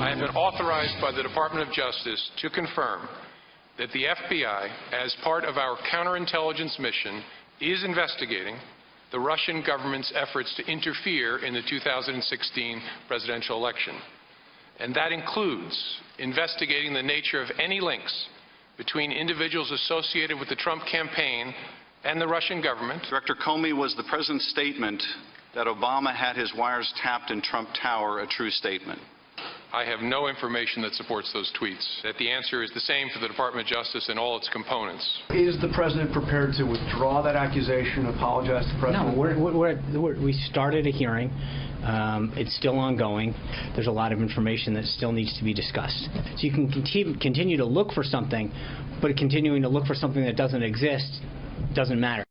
I have been authorized by the Department of Justice to confirm that the FBI, as part of our counterintelligence mission, is investigating the Russian government's efforts to interfere in the 2016 presidential election. And that includes investigating the nature of any links between individuals associated with the Trump campaign and the Russian government. Director Comey, was the president's statement that Obama had his wires tapped in Trump Tower a true statement? I have no information that supports those tweets. That the answer is the same for the Department of Justice and all its components. Is the president prepared to withdraw that accusation, apologize to the president? No, we started a hearing. It's still ongoing. There's a lot of information that still needs to be discussed. So you can continue to look for something, but continuing to look for something that doesn't exist doesn't matter.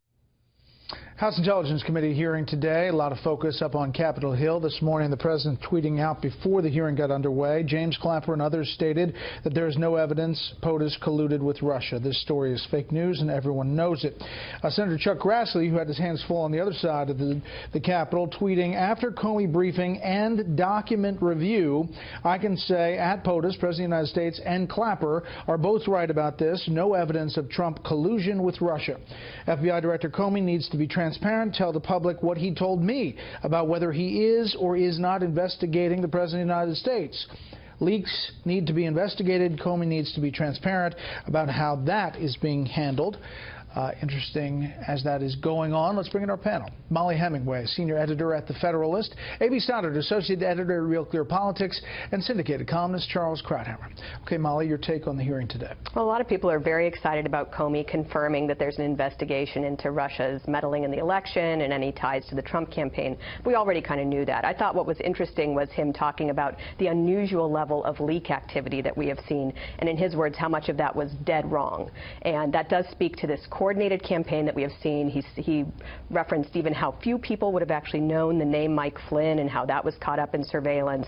House Intelligence Committee hearing today. A lot of focus up on Capitol Hill. This morning, the president tweeting out before the hearing got underway. James Clapper and others stated that there is no evidence POTUS colluded with Russia. This story is fake news, and everyone knows it. Senator Chuck Grassley, who had his hands full on the other side of the Capitol, tweeting, after Comey briefing and document review, I can say at POTUS, President of the United States and Clapper are both right about this. No evidence of Trump collusion with Russia. FBI Director Comey needs to be transparent, tell the public what he told me about whether he is or is not investigating the President of the United States. Leaks need to be investigated. Comey needs to be transparent about how that is being handled. Interesting as that is going on. Let's bring in our panel. Molly Hemingway, senior editor at The Federalist, A.B. Stoddard, associate editor at Real Clear Politics, and syndicated columnist Charles Krauthammer. Okay, Molly, your take on the hearing today. Well, a lot of people are very excited about Comey confirming that there's an investigation into Russia's meddling in the election and any ties to the Trump campaign. We already kind of knew that. I thought what was interesting was him talking about the unusual level of leak activity that we have seen, and in his words, how much of that was dead wrong. And that does speak to this coordinated campaign that we have seen. He referenced even how few people would have actually known the name Mike Flynn and how that was caught up in surveillance.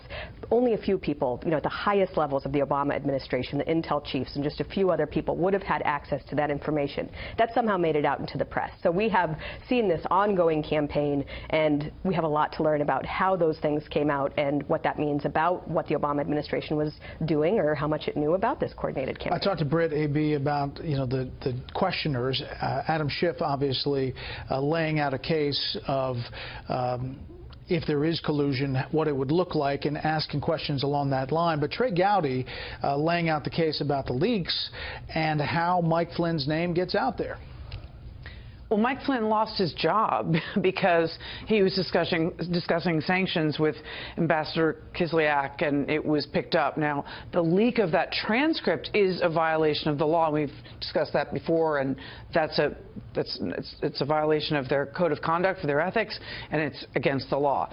Only a few people, at the highest levels of the Obama administration, the intel chiefs and just a few other people would have had access to that information. That somehow made it out into the press. So we have seen this ongoing campaign, and we have a lot to learn about how those things came out and what that means about what the Obama administration was doing or how much it knew about this coordinated campaign. I talked to Britt, A.B., about the questioners. Adam Schiff obviously laying out a case of if there is collusion, what it would look like, and asking questions along that line. But Trey Gowdy laying out the case about the leaks and how Mike Flynn's name gets out there. Well, Mike Flynn lost his job because he was discussing sanctions with Ambassador Kislyak, and it was picked up. Now, the leak of that transcript is a violation of the law. We've discussed that before, and it's a violation of their code of conduct for their ethics, and it's against the law.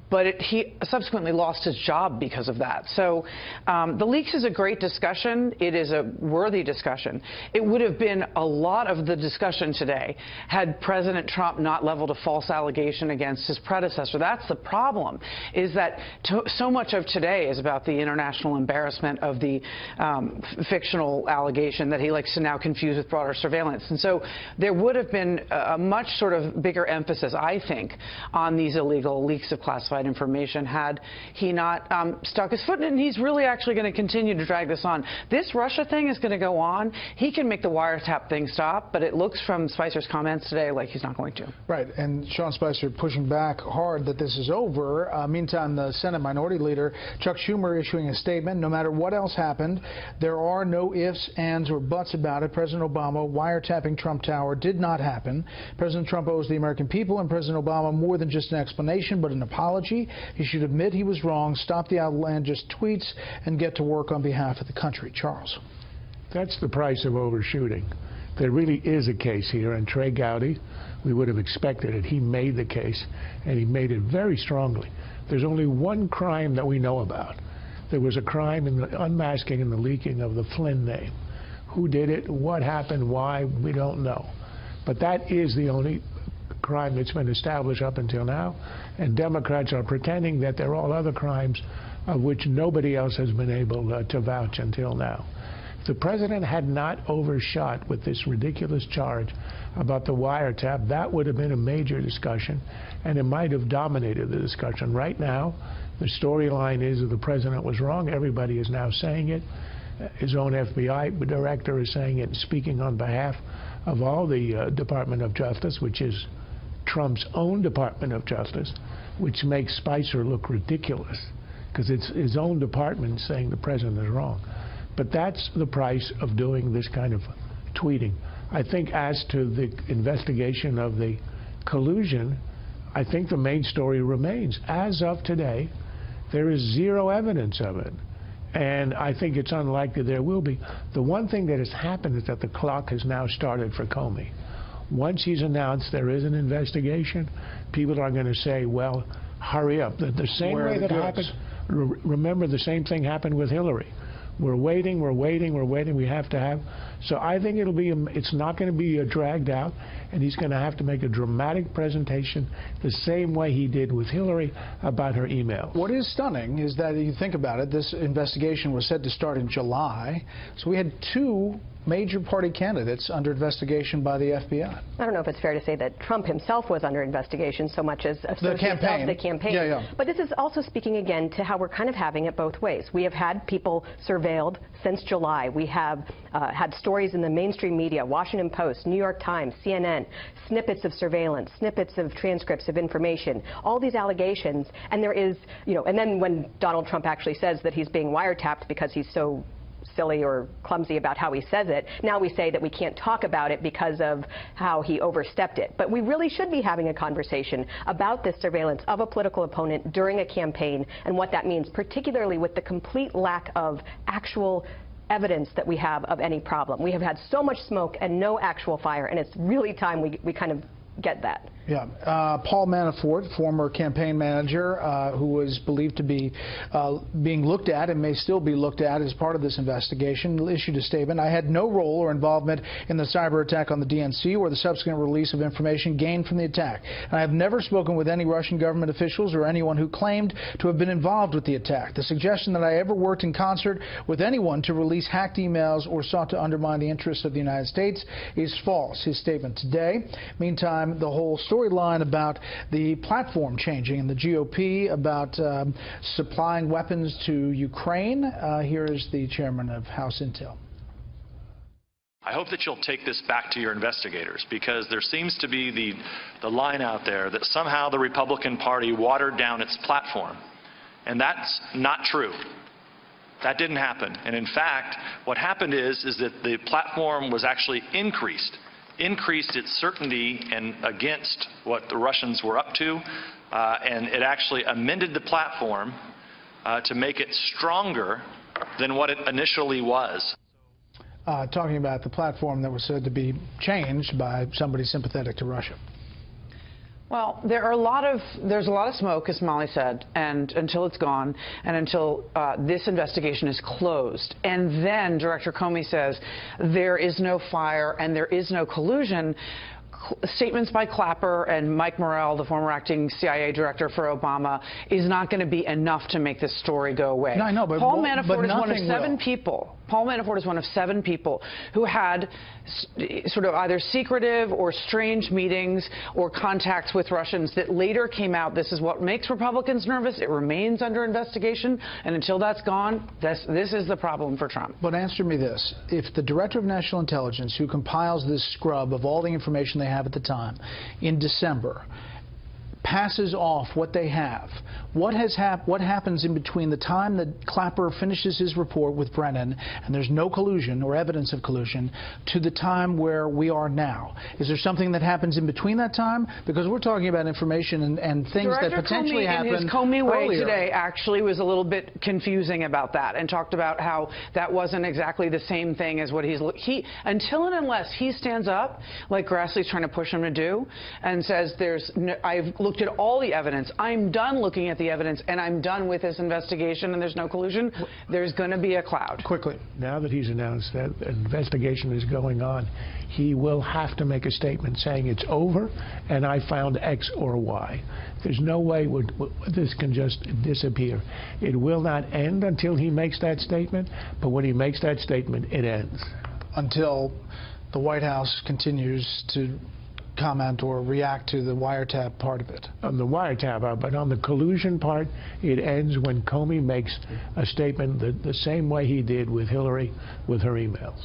But he subsequently lost his job because of that. So the leaks is a great discussion. It is a worthy discussion. It would have been a lot of the discussion today had President Trump not leveled a false allegation against his predecessor. That's the problem, is that so much of today is about the international embarrassment of the fictional allegation that he likes to now confuse with broader surveillance. And so there would have been a much sort of bigger emphasis, I think, on these illegal leaks of classified information had he not stuck his foot in it, and he's really actually going to continue to drag this on. This Russia thing is going to go on. He can make the wiretap thing stop, but it looks from Spicer's comments today like he's not going to. Right, and Sean Spicer pushing back hard that this is over. Meantime, the Senate Minority Leader Chuck Schumer issuing a statement. No matter what else happened, there are no ifs, ands, or buts about it. President Obama wiretapping Trump Tower did not happen. President Trump owes the American people and President Obama more than just an explanation, but an apology. He should admit he was wrong, stop the outlandish tweets, and get to work on behalf of the country. Charles. That's the price of overshooting. There really is a case here, and Trey Gowdy, we would have expected it. He made the case, and he made it very strongly. There's only one crime that we know about. There was a crime in the unmasking and the leaking of the Flynn name. Who did it? What happened? Why? We don't know. But that is the only crime that's been established up until now, and Democrats are pretending that there are all other crimes of which nobody else has been able to vouch until now. If the president had not overshot with this ridiculous charge about the wiretap, that would have been a major discussion, and it might have dominated the discussion. Right now, The storyline is that the president was wrong. Everybody is now saying it. His own FBI director is saying it and speaking on behalf of all the Department of Justice, which is Trump's own Department of Justice, which makes Spicer look ridiculous because it's his own department saying the president is wrong. But that's the price of doing this kind of tweeting. I think as to the investigation of the collusion, I think the main story remains. As of today, there is zero evidence of it. And I think it's unlikely there will be. The one thing that has happened is that the clock has now started for Comey. Once he's announced there is an investigation, people are going to say, well, hurry up. The same way that happened, remember the same thing happened with Hillary. We're waiting, we're waiting, we're waiting. We have to have. So I think it's not going to be dragged out, and he's going to have to make a dramatic presentation the same way he did with Hillary about her emails. What is stunning is that if you think about it, this investigation was set to start in July. So we had two major party candidates under investigation by the FBI. I don't know if it's fair to say that Trump himself was under investigation so much as the campaign. Of the campaign. Yeah. But this is also speaking again to how we're kind of having it both ways. We have had people surveilled since July. We have had stories in the mainstream media, Washington Post, New York Times, CNN, snippets of surveillance, snippets of transcripts of information, all these allegations. And there is, and then when Donald Trump actually says that he's being wiretapped because he's so silly or clumsy about how he says it, now we say that we can't talk about it because of how he overstepped it. But we really should be having a conversation about this surveillance of a political opponent during a campaign and what that means, particularly with the complete lack of actual evidence that we have of any problem. We have had so much smoke and no actual fire, and it's really time we kind of get that. Yeah. Paul Manafort, former campaign manager, who was believed to be being looked at and may still be looked at as part of this investigation, issued a statement. I had no role or involvement in the cyber attack on the DNC or the subsequent release of information gained from the attack. And I have never spoken with any Russian government officials or anyone who claimed to have been involved with the attack. The suggestion that I ever worked in concert with anyone to release hacked emails or sought to undermine the interests of the United States is false. His statement today. Meantime, the whole storyline about the platform changing in the GOP, about supplying weapons to Ukraine. Here is the chairman of House Intel. I hope that you'll take this back to your investigators, because there seems to be the line out there that somehow the Republican Party watered down its platform. And that's not true. That didn't happen. And in fact, what happened is that the platform was actually increased its certainty and against what the Russians were up to, and it actually amended the platform to make it stronger than what it initially was. Talking about the platform that was said to be changed by somebody sympathetic to Russia. Well, there's a lot of smoke, as Molly said, and until it's gone, and until this investigation is closed, and then Director Comey says there is no fire and there is no collusion. Statements by Clapper and Mike Morrell, the former acting CIA director for Obama, is not going to be enough to make this story go away. No, I know, but Paul Manafort is one of seven people. Paul Manafort is one of 7 people who had sort of either secretive or strange meetings or contacts with Russians that later came out. This is what makes Republicans nervous. It remains under investigation, and until that's gone, this is the problem for Trump. But answer me this. If the Director of National Intelligence, who compiles this scrub of all the information they have at the time, in December, passes off what they have, what happens in between the time that Clapper finishes his report with Brennan and there's no collusion or evidence of collusion to the time where we are now? Is there something that happens in between that time? Because we're talking about information and things that potentially happen in his Comey way earlier. Today actually was a little bit confusing about that and talked about how that wasn't exactly the same thing as what until and unless he stands up like Grassley's trying to push him to do and says I've looked at all the evidence, I'm done looking at the evidence, and I'm done with this investigation, and there's no collusion, there's going to be a cloud. Quickly. Now that he's announced that an investigation is going on, he will have to make a statement saying it's over and I found X or Y. There's no way this can just disappear. It will not end until he makes that statement, but when he makes that statement, it ends. Until the White House continues to comment or react to the wiretap part of it. On the wiretap, but on the collusion part, it ends when Comey makes a statement the same way he did with Hillary with her emails.